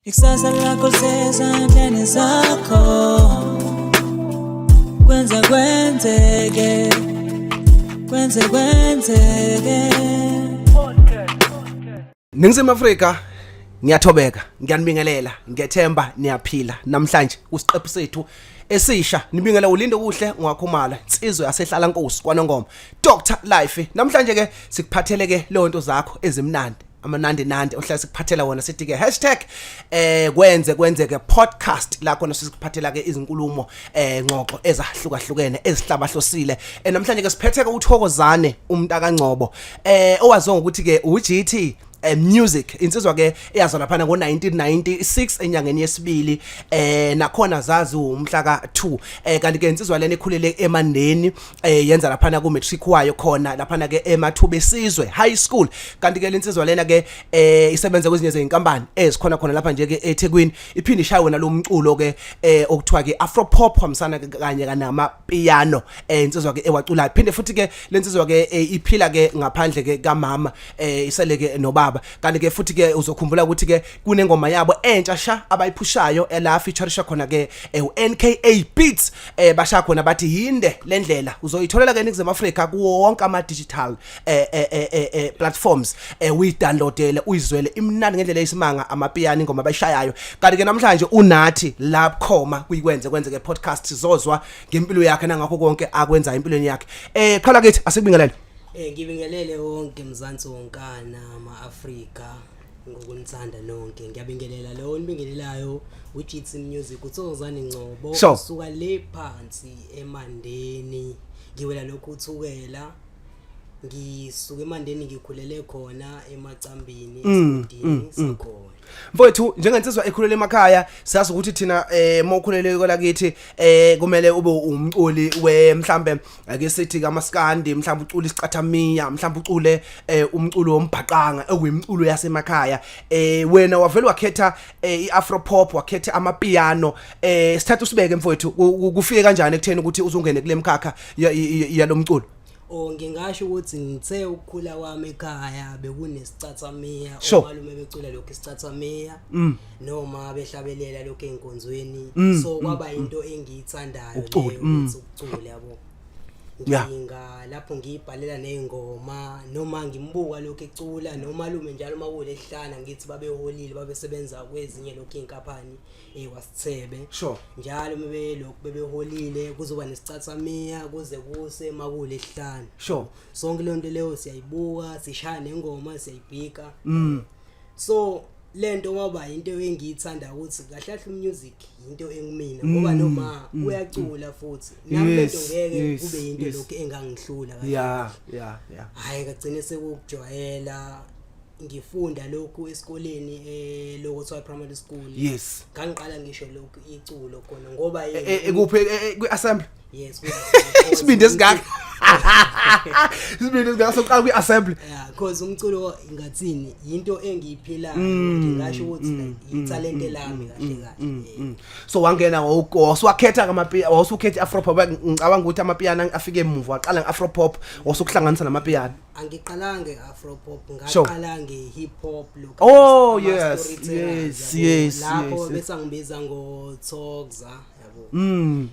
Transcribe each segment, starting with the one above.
Ikusasa lakho sezandleni zakho. Kwenzekwenzeke. Kwenzekwenzeke. Ningizimu Afrika ngiyathobeka ngiyanibingelela ngethemba niyaphila namhlanje usiqephu sethu esisha nibingela ulinde kuhle ngwakhumala insizwe yasehlala Nkosi kwaNongoma Dr Life namhlanje ke sikuphathele ke lonto zakho ezimnandi amanandi ohlala sikuphathela wona sithi ke #kwenzekwenzeke podcast la khona sikuphathela ke izinkulumo ngxoxo ezahlukahlukene ezihlabahlosile namhlanje ke siphethe ke uThokozane umntaka Ngcobo owaziwa ngokuthi ke uGT Musiq insizwa ke eyazwa lapha ngo1996 enyangeni yesibili nakhona zazi umhla ka2 kanti ke insizwa lena ekhulele eMandeni yenza lapha ku matric wayo khona lapha ke eMathuba Esizwe High School kanti ke lensizwa lena ke isebenza kwezinye zezinkampani ezikhona khona lapha nje ke eThekwini iphinde ishawe nalomculo ke okuthiwa ke Afro pop hamsana kanye kanama piano insizwa ke ewacula iphinde futhi ke lensizwa ke iphila ke ngaphandle ke kamama isele ke noba kanti ke futhi ke uzokhumbula ukuthi ke kunengoma yabo entsha sha abayiphushayo la featureisha khona ke uNKA Beats basha khona bathi yinde lendlela uzoyitholela ke eNingizimu Afrika kuwo wonke ama digital platforms uyidownloadele uyizwele imnandi ngendlela eyisimanga amapiano ingoma bayishayayo kanti ke namhlanje unathi lapkhoma kwenzeke podcast sizozwa ngempilo yakhe nangakho konke akwenza empilweni yakhe qhala kithi asikubingelele ngibingelele wonke mzansi wonkana ama-Afrika ngokunithanda nonke ngiyabingelela lo nibingelelayo uGT Musiq uThokozane Ngcobo usuka le phansi eMandeni ngiwela lokhu uthukela ngisuka eMandeni ngikhulele khona eMacambini eSidini sikhona mfowethu njengensizwa ekhulele emakhaya siyazi ukuthi thina mokhulele kola kithi kumele ube umculi mhlambe ake sithi kaMaskandi mhlambe ucula isicathamiya mhlambe ucule umculo wombhaqanga ekuyimculo yasemakhaya wena wavela wakhetha iAfro pop wakhetha amapiano sithatha usibeke mfowethu kufike kanjani ekutheni ukuthi uzungene kule mkhakha yalomculo ngingasho ukuthi ngithe ukukhula kwami ekhaya bekunesicathamia omalume becula lokho isicathamia noma behlabelela lokho enkonzweni so kwaba into engiyithandayo leyo ukucula yabo nginga lapho ngiyibhalela nezingoma noma ngimbuka lokho ecula nomalume njalo makule ehlana ngithi babeholile babesebenza kwezinye lokho inkampani wasithebe njalo lokho bebeholile kuzoba nesicathamia kuze kuse makule ehlana sonke lonto leyo siyayibuka sishaya nengoma siyayibhika so lento ngoba into engiyithanda ukuthi kahle umusic into engimina ngoba noma uyacula futhi nami lento ngeke kube into lokho engangihlula hayi kagcine sekujwayela ngifunda lokho esikoleni lokho primary school ngangiqala ngisho lokho iculo khona ngoba ekuphi kwi-assembly yes isibindi esingaka isibindi esingaka soqala kwi-assembly because umculo ngathini into engiyiphilayo ngingasho ukuthi italent lami kahle so wangena wasukhetha amapiano wasukhetha Afro pop ngicabanga ukuthi amapiano afike emuva waqala ngeAfro pop wasukuhlanganisa namapiano angiqala ngeAfro pop ngaqala ngehip hop lokho yes lapho bese ngibiza ngoThokoza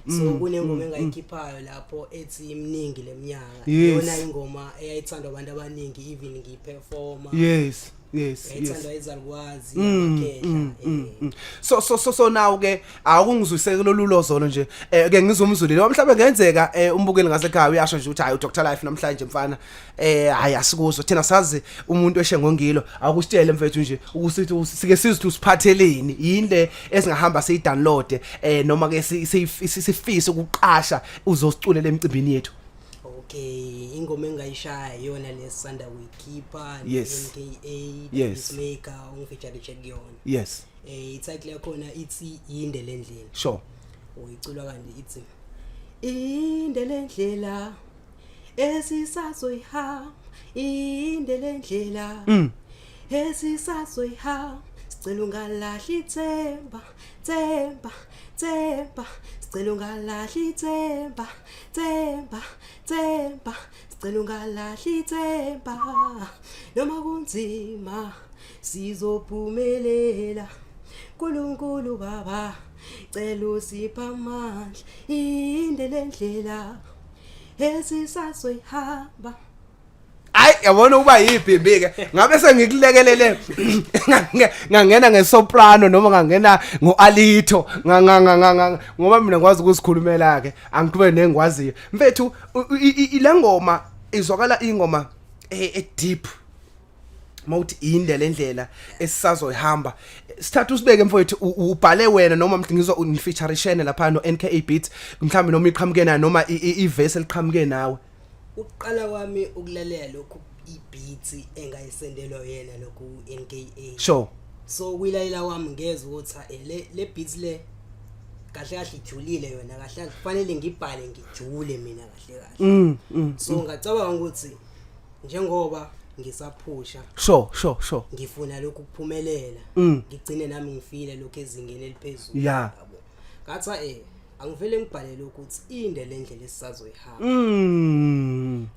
so kunengoma engayikhiphayo lapho ethi imningi leminyaka yona ingoma eyayithandwa abantu abaningi even ngiyiperforma ethandwa izalukwazi yamakhetha so now ke akungizwiseke lolulozolo nje ke ngizomzulile mhlawumbe ngenzeka umbukeli ngasekhaya uyasho nje ukuthi hayi uDr Life namhlanje mfana hayi asikuzwe thina sazi umuntu eshengongilo akusitshele mfethu nje ukusithi sike sizithi usiphatheleni yinde esingahamba siyidownload noma ke sifise ukuqasha uzosiculela emcimbini yethu ingoma engayishaya yona lesanda kuyikhipha NKA Peacemaker ungifeature check yona ititle yakhona ithi yinde lendlela uyiculwa kanti ithi inde lendlela esisazoyihamba inde lendlela esisazoyihamba sicela ungalahli ithemba sicela ungalahli ithemba sicela ungalahli ithemba noma kunzima sizophumelela Nkulunkulu baba cela usipha amandla inde lendlela esisazoyihamba. Hayi yabona ukuba yibhimbi ke ngabe sengikulekelele ngangena ngesoprano noma ngangena ngoalito ngoba mina ngikwazi ukusikhulumela ke angiqhubeke nengikwaziyo mfethu ilengoma izwakala ingoma deep mawuthi inde lendlela esisazoyihamba sithatha usibeke mfowethu ubhale wena noma ngizwa unifeaturishene lapha no NKA Beat mhlawumbe noma iqhamuke nayo noma iverse eliqhamuke nawe. Uqala kwami ukulalela lokhu ibeats engayisendelwa yena lokhu NKA. Sure. So kuyilalela kwami ngeze ukuthi le beats le kahle kahle ijulile yona kahle kufanele ngibhale ngijule mina kahle kahle. So ngacabanga ukuthi njengoba ngisaphusha sure ngifuna lokhu kuphumelela ngigcine nami ngifile lokho ezingeni eliphezulu yabo ngathi angivele ngibhalele ukuthi inde lendlela esisazoyihamba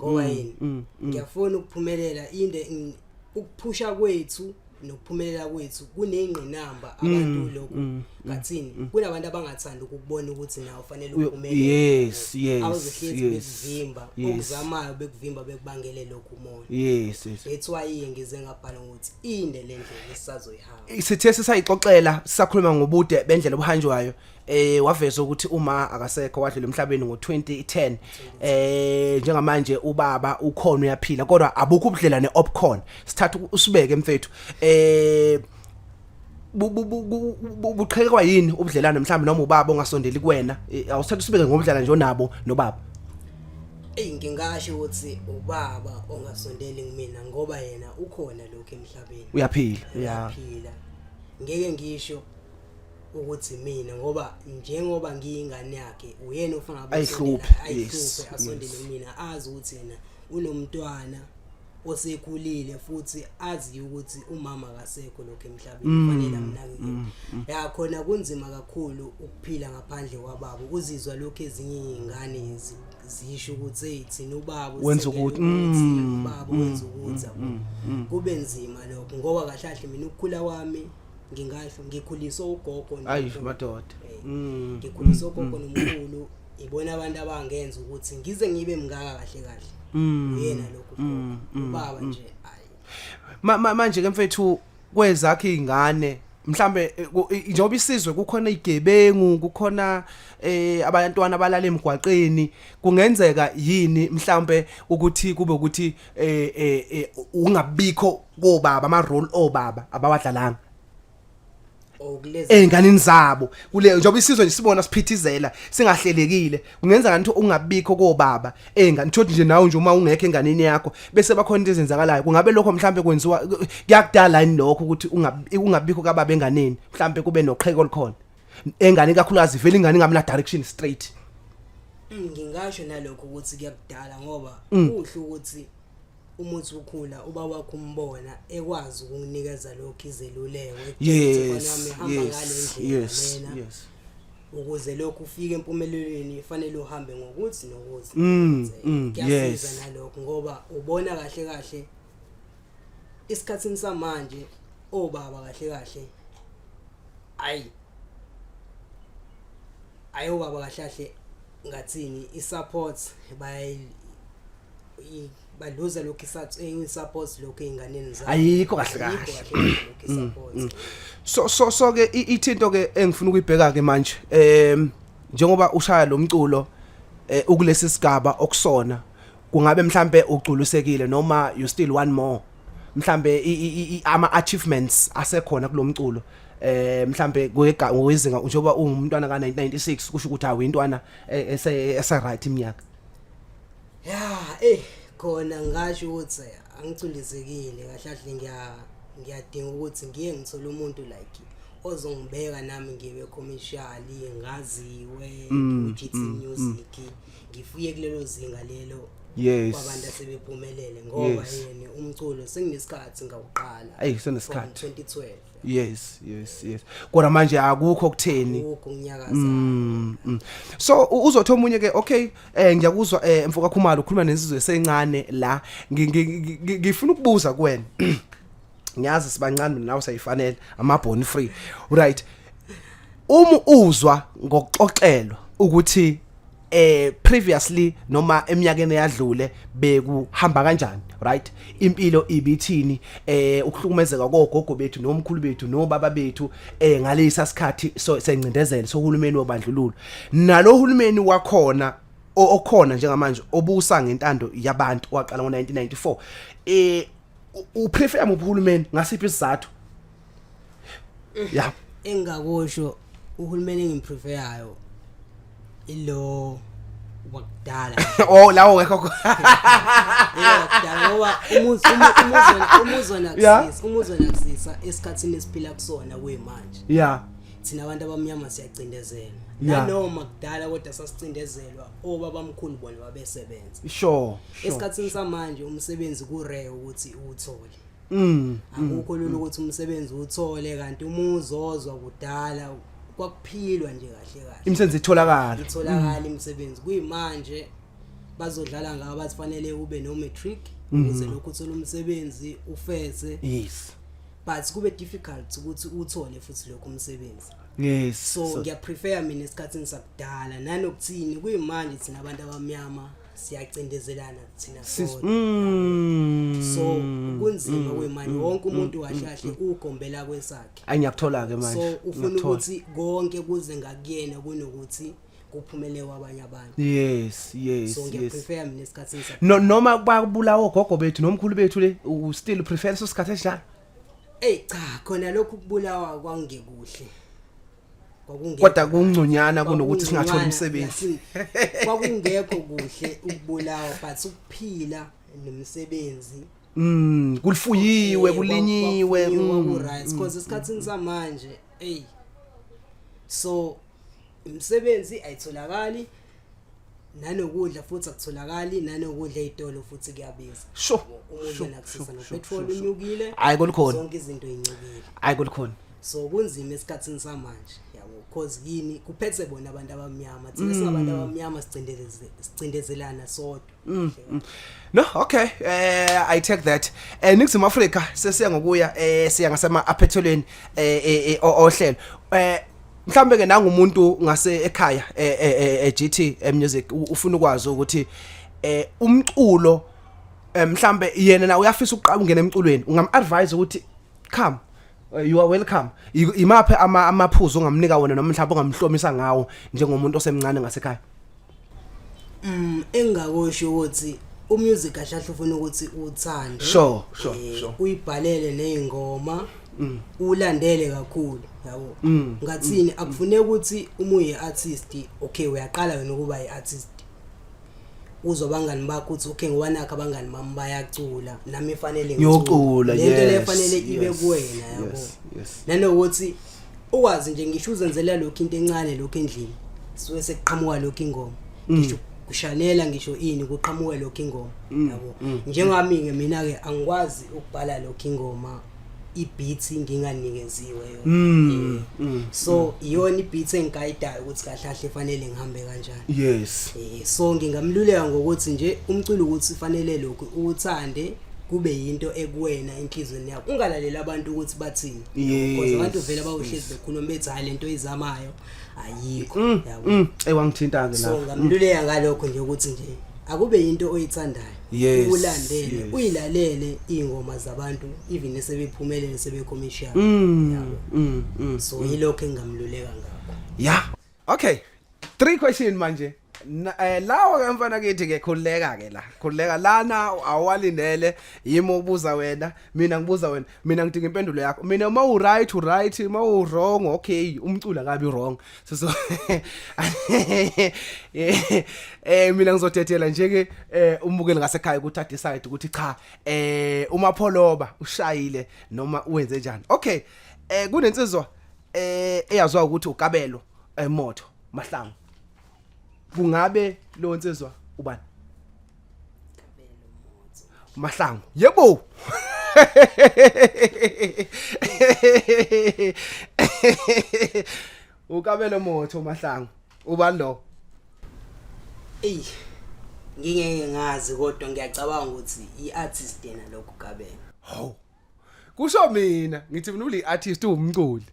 ngoba yini ngiyafuna ukuphumelela inde ukuphusha kwethu nokuphumelela kwethu kunengqinamba abantu lokho ngathini kunabantu abangathanda ukubona ukuthi nawo fanele uphumelele abazohlezi bezivimba okuzamayo bekuvimba bekubangele lokho umoya ethwa yiye ngize ngabhala ukuthi inde lendlela esisazoyihamba. Sithe sisayixoxela sisakhuluma ngobude bendlela obuhanjwayo waveza ukuthi uma akasekho wadlula emhlabeni ngo2010 njengamanje ubaba ukhona uyaphila kodwa abukho ubudlelane obukhona sithatha usibeke mfethu buqhekwa yini ubudlelane mhlawumbe noma ubaba ongasondeli kuwena awusithatha usibeke ngobudlelane nje onabo nobaba. Ngingasho ukuthi ubaba ongasondeli kumina ngoba yena ukhona lokho emhlabeni uyaphila ngeke ngisho ukuthi mina ngoba njengoba ngiyingane yakhe uyena ufuna ayihluphe asondele mina azi ukuthi yena unomntwana osekhulile futhi azi ukuthi umama akasekho lokho emhlabeni fanele amnakekele yakhona kunzima kakhulu ukuphila ngaphandle kwababa uzizwa lokho ezinye izingane zisho ukuthi thina ubaba wenza ukuthi ubaba wenza ukuthi kube nzima lokho ngoba kahlahle mina ukukhula kwami ngingasho ngikhuliswa ugogo madoda ngikhuliswa ugogo nomkhulu ibona abantu abangenza ukuthi ngize ngibe mngaka kahle kahle uyena lokho ubaba nje manje ke mfethu kwezakhe izingane mhlambe njengoba isizwe kukhona igebengu kukhona abantwana abalala emgwaqeni kungenzeka yini mhlambe ukuthi kube ukuthi ungabikho kobaba ama role obaba abawadlalanga enganini zabo kule njengoba isizwe nje sibona siphithizela singahlelekile kungenza kanti ungabikho kobaba engani thothi nje nawe nje uma ungekho enganini yakho bese bakhona into ezenzakalayo kungabe lokho mhlambe kwenziwa kuyakudala yini lokho ukuthi ungabikho kababa enganeni mhlambe kube noqheko likhona engane kakhulukazi vele ingane ngamla direction straight. Ngingasho nalokho ukuthi kuyakudala ngoba kuhle ukuthi umuthi ukhula uba wakho umbona ekwazi ukunikeza lokho izeluleko yes ukuze lokho ufike empumelelweni fanele uhambe ngokuthi nokuthi kuyasiza nalokho ngoba ubona kahle kahle isikhatsini samanje obaba kahle kahle obaba kahle kahle ngathini isupport baluza lokho support lokho einganeni zabo ayikho kahle kahle so ke ithinto ke engifuna ukuyibheka ke manje njengoba ushaya lo mculo ukulesi sigaba okusona kungabe mhlambe uculusekile noma you still one more mhlambe ama achievements asekhona kulomculo mhlambe ngowezinga njengoba ungumntwana ka1996 kusho ukuthi awintwana ese right iminyaka khona ngasho ukuthi angiculizekile kahle ngiyadinga ukuthi ngiye ngithola umuntu like ozongibeka nami ngibe commercial ngaziwe GT Musiq ngifuye kulelo zinga lelo kwabantu asebephumelele ngoba yena umculo senginesikhathi ngawuqala senesikhathi 2012 yes kodwa manje akukho okutheni so uzothi omunye ke okay ngiyakuzwa mfoka Khumalo ukhuluma nesizwe sencane la ngifuna ukubuza kuwena ngiyazi sibancane nawe sayifanele ama born free right uzwa ngokuxoxelwa ukuthi previously noma eminyakeni eyadlule bekuhamba kanjani right impilo ibithini ukuhlukumezeka kogogo bethu nomkhulu bethu nobaba bethu ngalesa sikhathi sencindezelo sohulumeni wobandlululo nalo hulumeni wakhona okhona njengamanje obusa ngentando yabantu waqala ngo1994 uprefer umuhulumeni ngasiphi isizathu yeah engakusho uhulumeni engimpreferayo ilo wakudala oh lawo wekho yakudala ngoba umuzwa nakusisa esikhatsini esiphila kusona kuyimanje yeah thina abantu abamnyama siyacindezela nanoma kudala kodwa sasicindezelwa obabamkhulu bona babesebenza sure esikhatsini samanje umsebenzi kurare ukuthi uthole akukho lula ukuthi umsebenzi uthole kanti umuzozwa kudala kwakuphilwa nje kahle kahle imisebenzi itholakala imisebenzi kuyimanje bazodlala ngaba bazifanele ube no matric ukuze lokho uthola umsebenzi ufeze yes but kube difficult ukuthi uthole futhi lokho umsebenzi yes so ngiyaprefer mina esikhatsini sakudala nanokuthini kuyimanje thina abantu abamnyama siyacindezelana thina sodwa so kunzima kwemanje wonke umuntu kahle ugombela kwesakhe angiyakuthola ke manje so ufuna ukuthi konke kuze ngakuyena kunokuthi kuphumele kwabanye abantu yes so ngiyaprefer mina esikhatsini noma bakubulawa ogogo bethu nomkhulu bethu le u still prefer so sikhathe njalo cha khona lokhu kubulawa kwangekuhle kodwa kungconyana kunokuthi singathola umsebenzi kwakungekho kuhle ukubulawa but ukuphila nomsebenzi kulifuyiwe kulinyiwe right because isikhatsini samanje so umsebenzi ayitholakali nanokudla futhi akutholakali nanokudla ezitolo futhi kuyabiza sure umuntu nakusisa nopetrol unyukile ayikolikhona zonke izinto ezinyukile ayikolikhona so kunzima esikhatsini samanje yabo because yini kuphethe bona abantu abamnyama thina singabantu abamnyama sicindezelana sodwa no okay I take that Nixim Africa sesiya ngokuya siya ngasema aphethelweni ohlelo mhlambe ke nangumuntu ngase ekhaya GT Musiq ufuna ukwazi ukuthi umculo mhlambe yena na uyafisa ukuqaba ungena emculweni ungam advise ukuthi come you are welcome imaphe amaphuzu ongamnika wona noma mhlawumbe ongamhlomisa ngawo njengomuntu osemncane ngasekhaya engakusho ukuthi umusic kahle ufuna ukuthi uthande sure uyibhalele nezingoma ulandele kakhulu yabo ngathini akufuneki ukuthi uma uyi artist okay uyaqala wena ukuba yi artist uzobangani bakho uthi okay ngowanakho abangani bami bayacula nami efanele ngicula lento lefanele ibe kuwena yabo nanokuthi ukwazi nje ngisho uzenzela lokho into encane lokho endlini siwe sekuqhamuka lokho ingoma ngisho kushanela ngisho ini kuqhamuka lokho ingoma yabo njengami ke mina ke angikwazi ukubhala lokho ingoma ibeat nginganikeziwe yona so iyona ibeat engigayidayo ukuthi kahle kahle fanele ngihambe kanjani yes so ngingamluleka ngokuthi nje umculo ukuthi fanele lokho uthande kube yinto ekuwena enhlizweni yakho ungalalela abantu ukuthi bathini because abantu vele bawuhlezi bekhuluma bethi hayi lento izamayo ayikho yabo ewangithinta ke la so ngamluleka ngalokho nje ukuthi nje akube yinto oyithandayo ulandele uyilalele ingoma zabantu even esebephumelele sebecommercial yabo so yilokho engamluleka ngakho yeah okay 3 question manje lawa ke mfana kithi ke khuleka lana awalindele yimi ubuza wena mina ngibuza wena mina ngidinga impendulo yakho mina uma u right uma u wrong okay umcula kabi wrong so mina ngizotethela nje ke umbukeli ngasekhaya ukuthi decide ukuthi cha uma pholoba ushayile noma uwenze njani okay kunensizwa eyazwa ukuthi ukabelo emoto Mahlangu kungabe lo nsizwa ubani Mahlangu yebo ukabelo motho Mahlangu ubani lo ngingeke ngazi kodwa ngiyacabanga ukuthi iartist yena lokho kabelo kusho mina ngithi mina uli artist umculi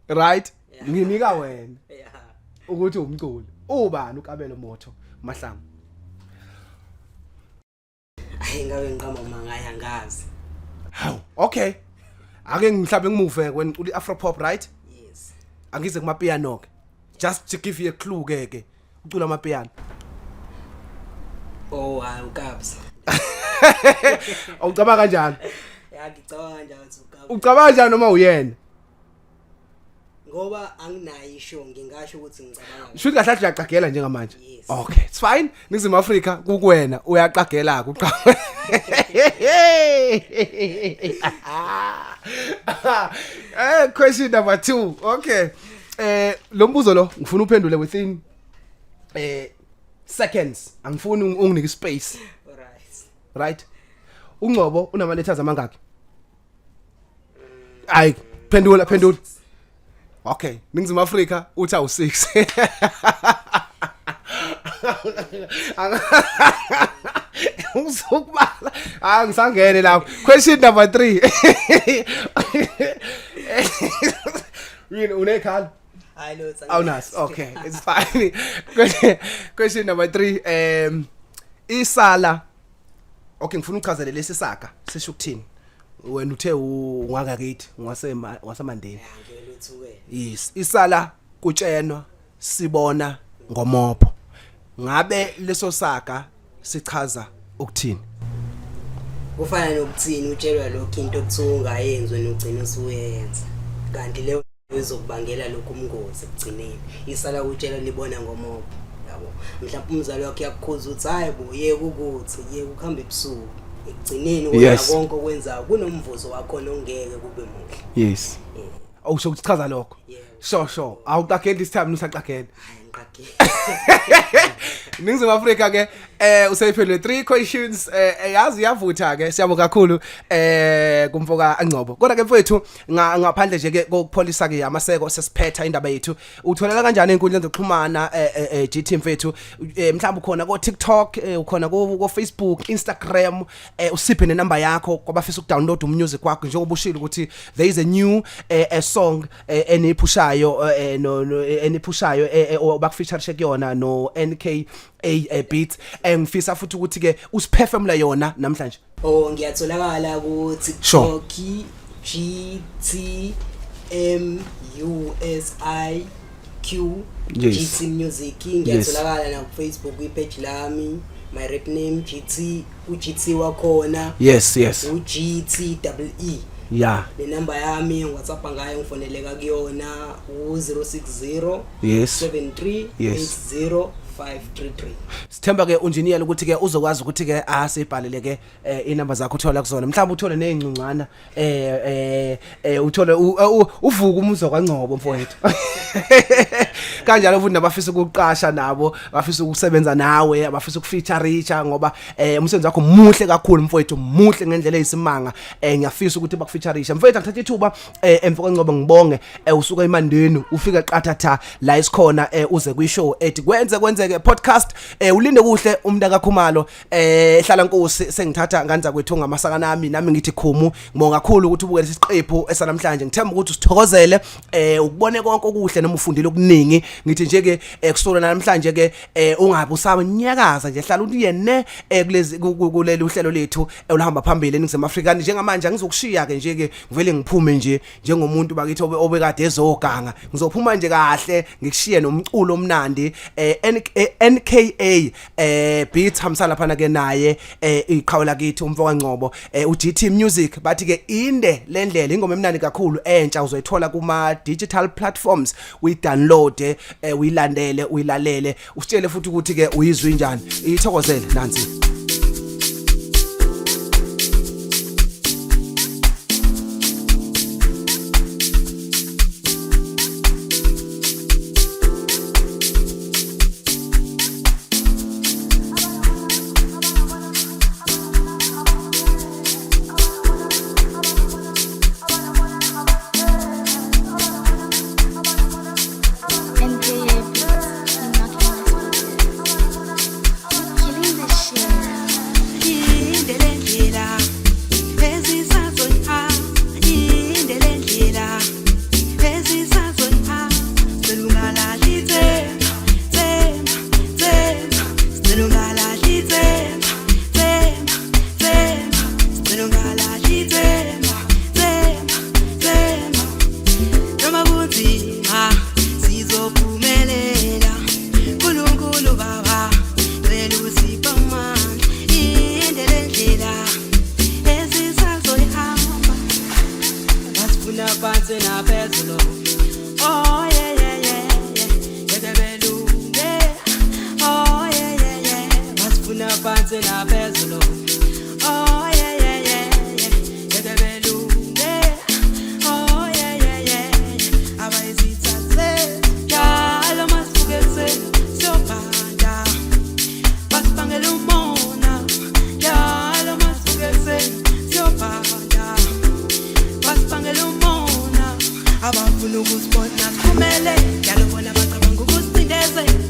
right nginika wena ukuthi umculi ubani uKabelo Motho Mahlangu Ngabe ngiqamba mangaya ngazi. Haw okay ake ngihlabe ngimuve wena uli Afro pop right Yes. angize kuma piano ke just to give you a clue ke ucula ama piano Oh ukabs. Awucabanga kanjani Ngicabanga kanjani ukuthi ukabs. ucabanga kanjani noma uyena Ngoba anginayo isho ngingasho ukuthi ngicabanga. Shuthi kahle uyaqagela njengamanje. Yes. Okay, it's fine. Nizima Africa kukwena uyaqagela kuqhawe. Question number 2. Okay. Lo mbuzo lo ngifuna uphendule within seconds. Angifuni unginike space. Alright. Right? Ungcobo unama letters amangaki? Ay, phendula. Okay, Ningizima Africa uthi awu6. Ngizokubala. Ngisangene lapho. Question number 3. Yini unekhala? I know it's Awunas. Okay, it's fine. Question number 3. Isala. Okay, ngifuna uchazele lesi saga sisho ukuthini? Wena uthe ungaka kithi ngasemandeni. Yes, isala kutshenwa sibona ngomopho. Ngabe leso saga sichaza ukuthini? Kufana nokuthini utshelwa lokho into okuthiwa yenziwe nogcina usuyenza. Kanti leyo izokubangela lokho umngozi ekugcineni. Isala utshela libona ngomopho. Yabo. Mhlawumbe umzali wakhe yakukhuza ukuthi hayibo yeke ukuthi yeke ukuhamba ebusuku. Ekugcineni wena konke okwenzayo kunomvuzo wakho ongeke kube muhle. Yes. Awusho ukuchaza lokho. Sure. Awuqagela this time usaqagela. Ningizima Africa ke usayiphendule 3 questions yazi yavutha ke siyabonga kakhulu kumfoka Angcobo kodwa ke mfowethu ngaphandle nje ke kokupholisa ke amaseko sesiphetha indaba yethu utholela kanjani inkundla zokuxhumana GT mfethu mhlawumbe ukhona ko TikTok ukhona ko Facebook Instagram usiphe ne number yakho kwabafisa ukudownload umusic wakho njengoba ushilo ukuthi there is a new a song eniphushayo no eniphushayo bakufeature kuyona no NK a beat ngifisa futhi ukuthi ke usiperformula yona namhlanje ngiyatholakala ku TikTok GT Musiq GT Musiq ngiyatholakala na ku Facebook page lami my rap name GT uGT wakhona yes uGTEE yeah le number yami WhatsApp ngayo ngifoneleka kuyona u060 yes 73 80 533 Sithemba ke engineer ukuthi ke uzokwazi ukuthi ke asibhalele ke inamba zakho uthola kuzona mhlawumbe uthole nezincungcana uthole uvuka umuzwa kwaNgcobo mfowethu kanjalo futhi nabafisa ukuqasha nabo bafisa ukusebenza nawe abafisa ukufeature ngoba umsebenzi wakho muhle kakhulu mfowethu muhle ngendlela eyisimanga ngiyafisa ukuthi bakufeature mfowethu ngithatha ithuba emfoka Ngcobo ngibonge usuka eMandeni ufika qathatha la isikhona uze kwishow ethi Kwenzekwenzeke podcast ulinde kuhle umntaka Khumalo ehlala Nkosi sengithatha nganza kwethu ngamasaka nami ngithi khumu ngibonga kakhulu ukuthi ubukele isiqephu esanamhlanje ngithemba ukuthi usithokozele ukubone konke okuhle noma ufundile okuningi ngithi nje ke kusolo namhlanje ke ungabe usanyakaza nje hlala uyene kulezi kuleli uhlelo lethu olahamba phambili eNingizimu Afrika njengamanje ngizokushiya ke nje ke ngivele ngiphume nje njengomuntu bakithi obekade ezoganga ngizophuma nje kahle ngikushiye nomculo omnandi NKA beat hamsala phana ke naye iqhawula kithi umfoka Ngcobo uGT Musiq bathi ke inde lendlela ingoma emnandi kakhulu entsha uzoyithola kuma digital platforms uyidownload uyilandele uyilalele usitshele futhi ukuthi ke uyizwe njani ithokozele nansi Killing this shit. ngicindezele